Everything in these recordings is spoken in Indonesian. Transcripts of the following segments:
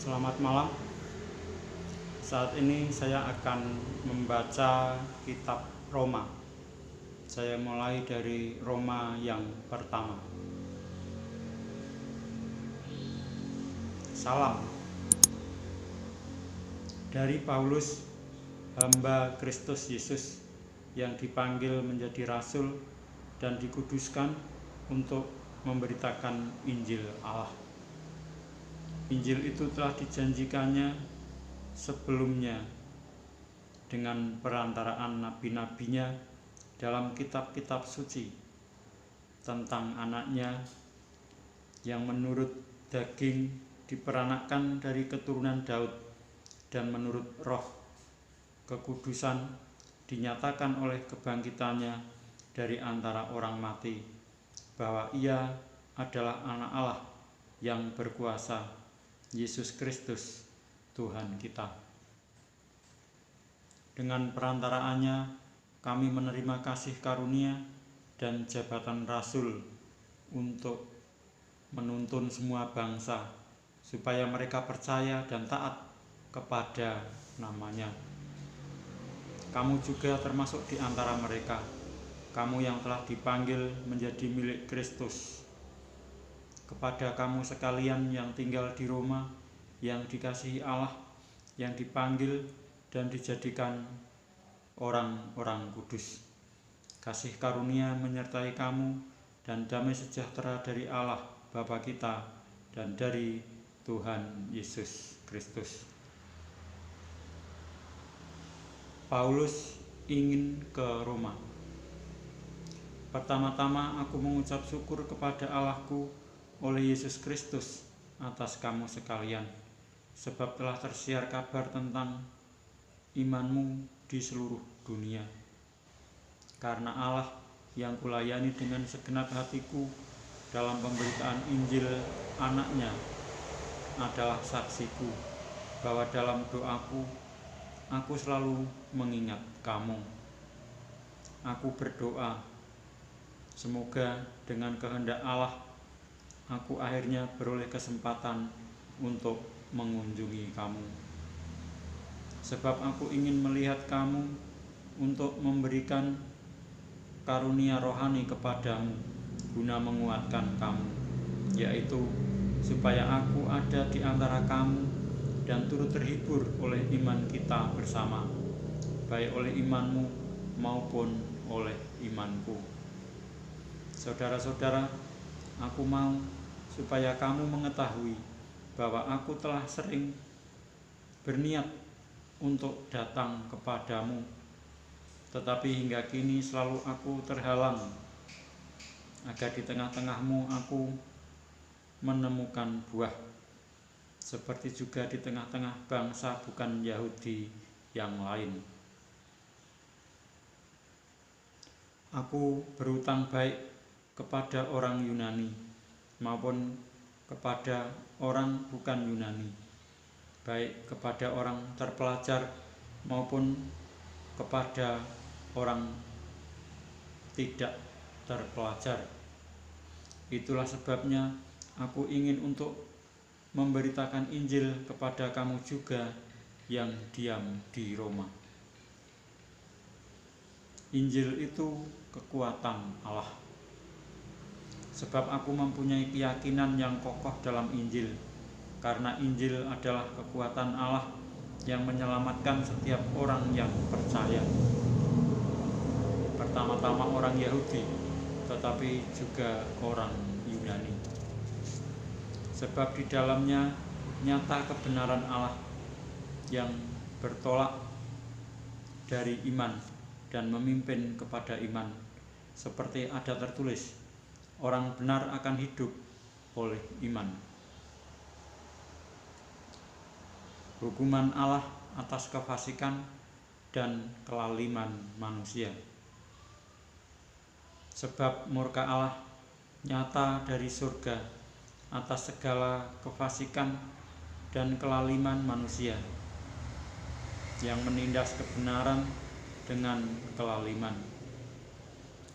Selamat malam. Saat ini saya akan membaca kitab Roma. Saya mulai dari Roma yang pertama. Salam dari Paulus, hamba Kristus Yesus yang dipanggil menjadi rasul dan dikuduskan untuk memberitakan Injil Allah. Injil itu telah dijanjikannya sebelumnya dengan perantaraan nabi-nabinya dalam kitab-kitab suci tentang anaknya yang menurut daging diperanakkan dari keturunan Daud dan menurut roh kekudusan dinyatakan oleh kebangkitannya dari antara orang mati, bahwa ia adalah anak Allah yang berkuasa, Yesus Kristus Tuhan kita. Dengan perantaraannya kami menerima kasih karunia dan jabatan rasul untuk menuntun semua bangsa supaya mereka percaya dan taat kepada namanya. Kamu juga termasuk di antara mereka, kamu yang telah dipanggil menjadi milik Kristus. Kepada kamu sekalian yang tinggal di Roma, yang dikasihi Allah, yang dipanggil dan dijadikan orang-orang kudus, kasih karunia menyertai kamu dan damai sejahtera dari Allah Bapa kita dan dari Tuhan Yesus Kristus. Paulus ingin ke Roma. Pertama-tama aku mengucap syukur kepada Allahku oleh Yesus Kristus atas kamu sekalian, sebab telah tersiar kabar tentang imanmu di seluruh dunia. Karena Allah yang kulayani dengan segenap hatiku dalam pemberitaan Injil anaknya adalah saksiku bahwa dalam doaku aku selalu mengingat kamu. Aku berdoa semoga dengan kehendak Allah aku akhirnya beroleh kesempatan untuk mengunjungi kamu. Sebab aku ingin melihat kamu untuk memberikan karunia rohani kepadamu guna menguatkan kamu, yaitu supaya aku ada di antara kamu dan turut terhibur oleh iman kita bersama, baik oleh imanmu maupun oleh imanku. Saudara-saudara, aku mau supaya kamu mengetahui bahwa aku telah sering berniat untuk datang kepadamu, tetapi hingga kini selalu aku terhalang, agar di tengah-tengahmu aku menemukan buah, seperti juga di tengah-tengah bangsa bukan Yahudi yang lain. Aku berutang baik kepada orang Yunani maupun kepada orang bukan Yunani, baik kepada orang terpelajar maupun kepada orang tidak terpelajar. Itulah sebabnya aku ingin untuk memberitakan Injil kepada kamu juga yang diam di Roma. Injil itu kekuatan Allah. Sebab aku mempunyai keyakinan yang kokoh dalam Injil, karena Injil adalah kekuatan Allah yang menyelamatkan setiap orang yang percaya. Pertama-tama orang Yahudi, tetapi juga orang Yunani. Sebab di dalamnya nyata kebenaran Allah yang bertolak dari iman dan memimpin kepada iman, seperti ada tertulis, orang benar akan hidup oleh iman. Hukuman Allah atas kefasikan dan kelaliman manusia. Sebab murka Allah nyata dari surga atas segala kefasikan dan kelaliman manusia yang menindas kebenaran dengan kelaliman.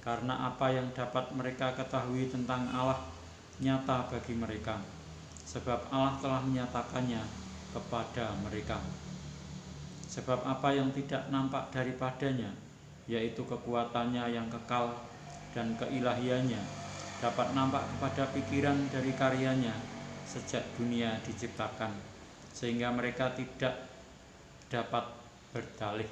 Karena apa yang dapat mereka ketahui tentang Allah nyata bagi mereka, sebab Allah telah menyatakannya kepada mereka. Sebab apa yang tidak nampak daripadanya, yaitu kekuatannya yang kekal dan keilahiannya, dapat nampak kepada pikiran dari karyanya sejak dunia diciptakan, sehingga mereka tidak dapat berdalih.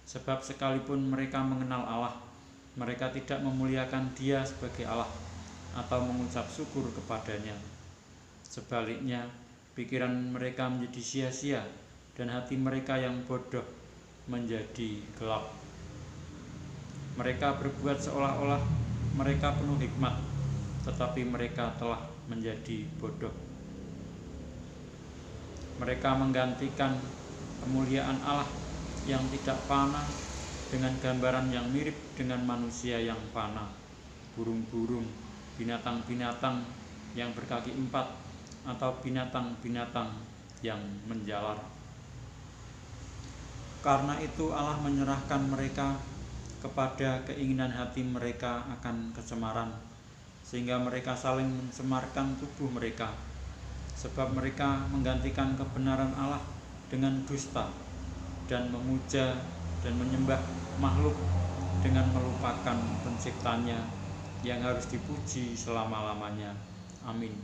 Sebab sekalipun mereka mengenal Allah, mereka tidak memuliakan Dia sebagai Allah atau mengucap syukur kepadanya. Sebaliknya, pikiran mereka menjadi sia-sia dan hati mereka yang bodoh menjadi gelap. Mereka berbuat seolah-olah mereka penuh hikmat, tetapi mereka telah menjadi bodoh. Mereka menggantikan kemuliaan Allah yang tidak fana dengan gambaran yang mirip dengan manusia yang fana, burung-burung, binatang-binatang yang berkaki 4, atau binatang-binatang yang menjalar. Karena itu Allah menyerahkan mereka kepada keinginan hati mereka akan kecemaran, sehingga mereka saling mencemarkan tubuh mereka. Sebab mereka menggantikan kebenaran Allah dengan dusta, dan memuja dan menyembah makhluk dengan melupakan penciptanya yang harus dipuji selama-lamanya. Amin.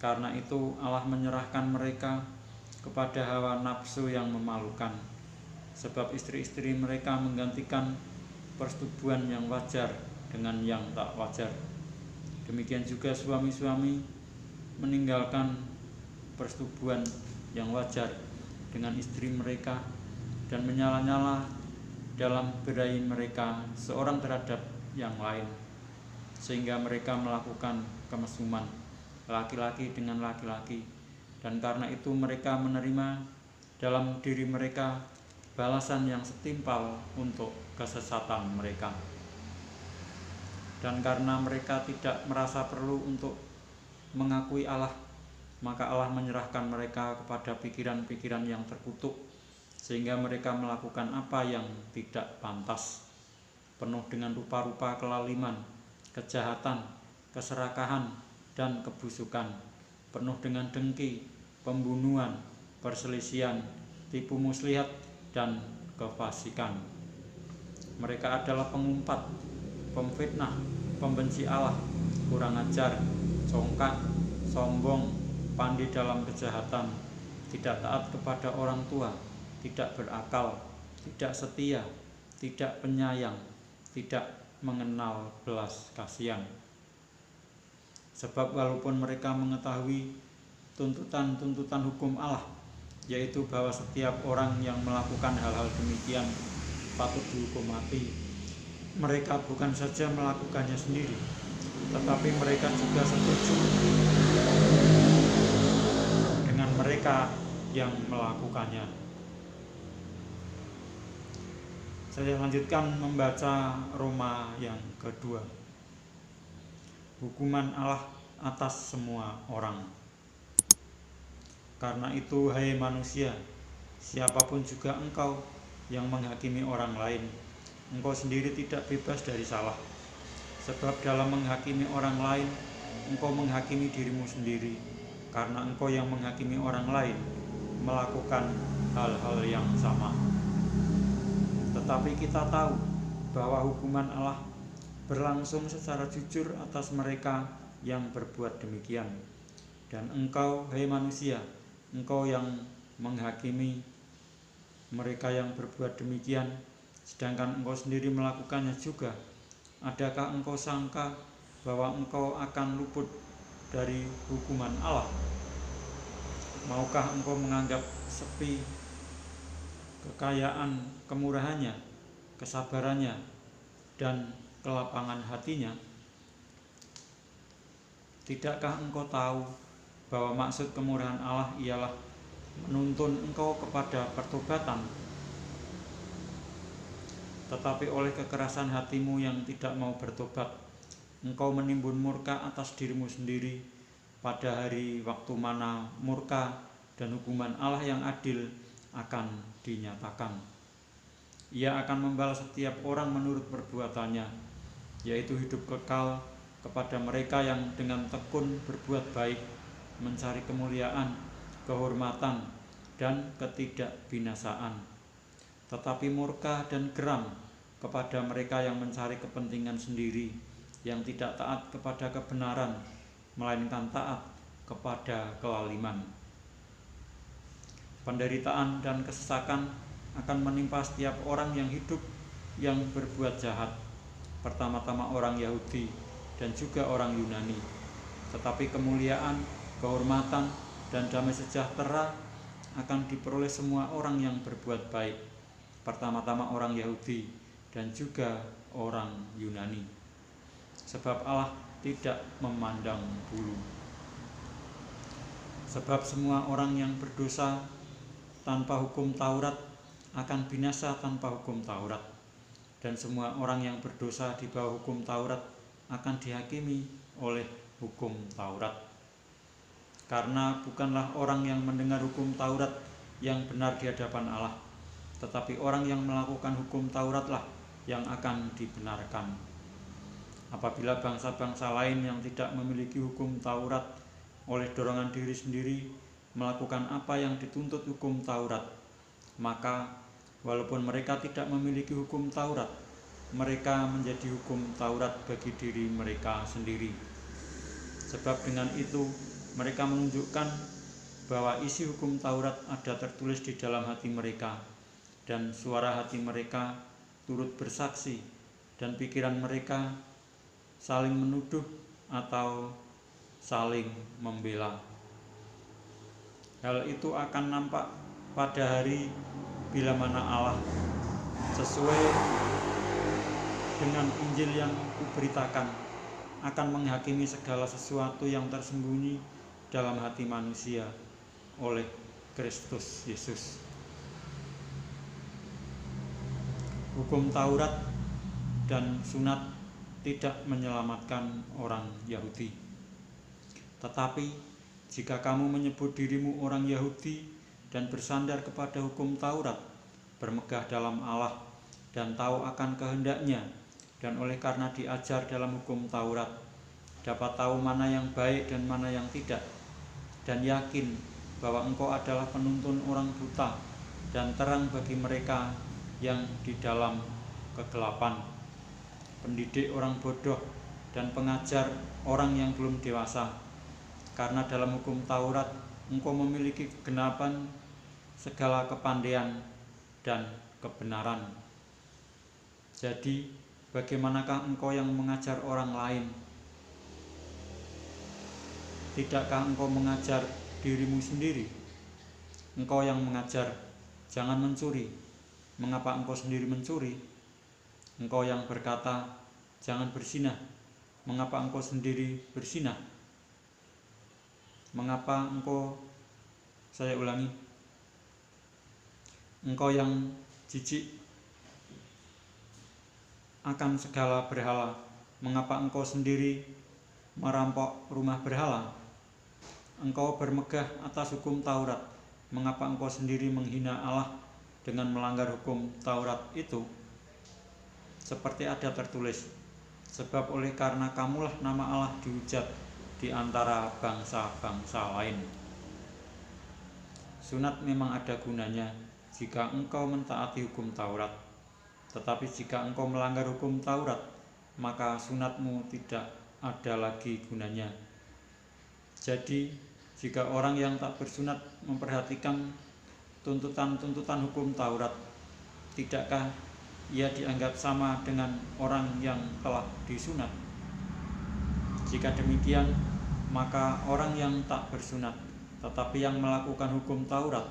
Karena itu Allah menyerahkan mereka kepada hawa nafsu yang memalukan, sebab istri-istri mereka menggantikan persetubuhan yang wajar dengan yang tak wajar. Demikian juga suami-suami meninggalkan persetubuhan yang wajar dengan istri mereka dan menyala-nyala dalam berahi mereka seorang terhadap yang lain, sehingga mereka melakukan kemesuman laki-laki dengan laki-laki, dan karena itu mereka menerima dalam diri mereka balasan yang setimpal untuk kesesatan mereka. Dan karena mereka tidak merasa perlu untuk mengakui Allah, maka Allah menyerahkan mereka kepada pikiran-pikiran yang terkutuk, sehingga mereka melakukan apa yang tidak pantas, penuh dengan rupa-rupa kelaliman, kejahatan, keserakahan, dan kebusukan, penuh dengan dengki, pembunuhan, perselisihan, tipu muslihat, dan kefasikan. Mereka adalah pengumpat, pemfitnah, pembenci Allah, kurang ajar, congkak, sombong, pandai dalam kejahatan, tidak taat kepada orang tua, tidak berakal, tidak setia, tidak penyayang, tidak mengenal belas kasihan. Sebab walaupun mereka mengetahui tuntutan-tuntutan hukum Allah, yaitu bahwa setiap orang yang melakukan hal-hal demikian patut dihukum mati, mereka bukan saja melakukannya sendiri, tetapi mereka juga setuju dengan mereka yang melakukannya. Saya lanjutkan membaca Roma yang kedua. Hukuman Allah atas semua orang. Karena itu, hai manusia, siapapun juga engkau yang menghakimi orang lain, engkau sendiri tidak bebas dari salah. Sebab dalam menghakimi orang lain, engkau menghakimi dirimu sendiri, karena engkau yang menghakimi orang lain melakukan hal-hal yang sama. Tetapi kita tahu bahwa hukuman Allah berlangsung secara jujur atas mereka yang berbuat demikian. Dan engkau, hai manusia, engkau yang menghakimi mereka yang berbuat demikian, sedangkan engkau sendiri melakukannya juga. Adakah engkau sangka bahwa engkau akan luput dari hukuman Allah? Maukah engkau menganggap sepi kekayaan kemurahannya, kesabarannya, dan kelapangan hatinya? Tidakkah engkau tahu bahwa maksud kemurahan Allah ialah menuntun engkau kepada pertobatan? Tetapi oleh kekerasan hatimu yang tidak mau bertobat, engkau menimbun murka atas dirimu sendiri pada hari waktu mana murka dan hukuman Allah yang adil akan dinyatakan. Ia akan membalas setiap orang menurut perbuatannya, yaitu hidup kekal kepada mereka yang dengan tekun berbuat baik mencari kemuliaan, kehormatan, dan ketidakbinasaan, tetapi murka dan geram kepada mereka yang mencari kepentingan sendiri, yang tidak taat kepada kebenaran, melainkan taat kepada kelaliman. Penderitaan dan kesesakan akan menimpa setiap orang yang hidup yang berbuat jahat, pertama-tama orang Yahudi dan juga orang Yunani. Tetapi kemuliaan, kehormatan, dan damai sejahtera akan diperoleh semua orang yang berbuat baik, pertama-tama orang Yahudi dan juga orang Yunani. Sebab Allah tidak memandang bulu. Sebab semua orang yang berdosa tanpa hukum Taurat akan binasa tanpa hukum Taurat, dan semua orang yang berdosa di bawah hukum Taurat akan dihakimi oleh hukum Taurat. Karena bukanlah orang yang mendengar hukum Taurat yang benar di hadapan Allah, tetapi orang yang melakukan hukum Tauratlah yang akan dibenarkan. Apabila bangsa-bangsa lain yang tidak memiliki hukum Taurat oleh dorongan diri sendiri melakukan apa yang dituntut hukum Taurat, maka walaupun mereka tidak memiliki hukum Taurat, mereka menjadi hukum Taurat bagi diri mereka sendiri. Sebab dengan itu mereka menunjukkan bahwa isi hukum Taurat ada tertulis di dalam hati mereka, dan suara hati mereka turut bersaksi, dan pikiran mereka saling menuduh atau saling membela. Hal itu akan nampak pada hari bila mana Allah, sesuai dengan Injil yang kuberitakan, akan menghakimi segala sesuatu yang tersembunyi dalam hati manusia oleh Kristus Yesus. Hukum Taurat dan sunat tidak menyelamatkan orang Yahudi. Tetapi jika kamu menyebut dirimu orang Yahudi dan bersandar kepada hukum Taurat, bermegah dalam Allah dan tahu akan kehendaknya, dan oleh karena diajar dalam hukum Taurat, dapat tahu mana yang baik dan mana yang tidak, dan yakin bahwa engkau adalah penuntun orang buta dan terang bagi mereka yang di dalam kegelapan, pendidik orang bodoh dan pengajar orang yang belum dewasa. Karena dalam hukum Taurat engkau memiliki kegenapan segala kepandaian dan kebenaran. Jadi bagaimanakah engkau yang mengajar orang lain? Tidakkah engkau mengajar dirimu sendiri? Engkau yang mengajar, jangan mencuri. Mengapa engkau sendiri mencuri? Engkau yang berkata, jangan berzinah. Mengapa engkau sendiri berzinah? Mengapa engkau, saya ulangi, engkau yang jijik akan segala berhala, mengapa engkau sendiri merampok rumah berhala? Engkau bermegah atas hukum Taurat, mengapa engkau sendiri menghina Allah dengan melanggar hukum Taurat itu? Seperti ada tertulis, sebab oleh karena kamulah nama Allah dihujat di antara bangsa-bangsa lain. Sunat memang ada gunanya jika engkau mentaati hukum Taurat, tetapi jika engkau melanggar hukum Taurat, maka sunatmu tidak ada lagi gunanya. Jadi, jika orang yang tak bersunat memperhatikan tuntutan-tuntutan hukum Taurat, tidakkah ia dianggap sama dengan orang yang telah disunat? Jika demikian, maka orang yang tak bersunat tetapi yang melakukan hukum Taurat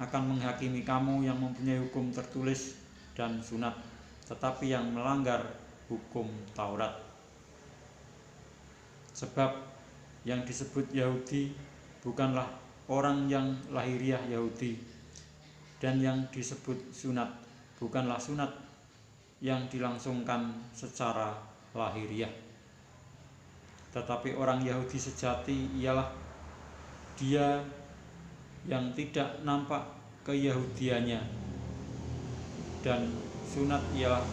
akan menghakimi kamu yang mempunyai hukum tertulis dan sunat, tetapi yang melanggar hukum Taurat. Sebab yang disebut Yahudi bukanlah orang yang lahiriah Yahudi, dan yang disebut sunat bukanlah sunat yang dilangsungkan secara lahiriah. Tetapi orang Yahudi sejati ialah dia yang tidak nampak keyahudiannya, dan sunat ialah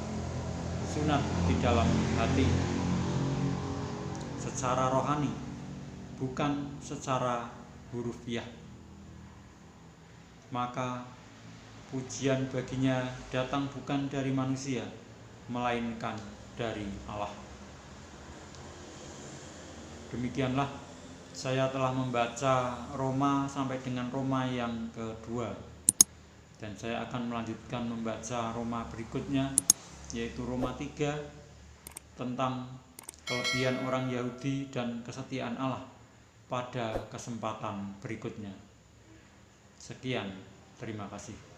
sunat di dalam hati secara rohani, bukan secara hurufiah. Maka pujian baginya datang bukan dari manusia, melainkan dari Allah. Demikianlah saya telah membaca Roma sampai dengan Roma yang kedua, dan saya akan melanjutkan membaca Roma berikutnya, yaitu Roma 3 tentang kelebihan orang Yahudi dan kesetiaan Allah pada kesempatan berikutnya. Sekian, terima kasih.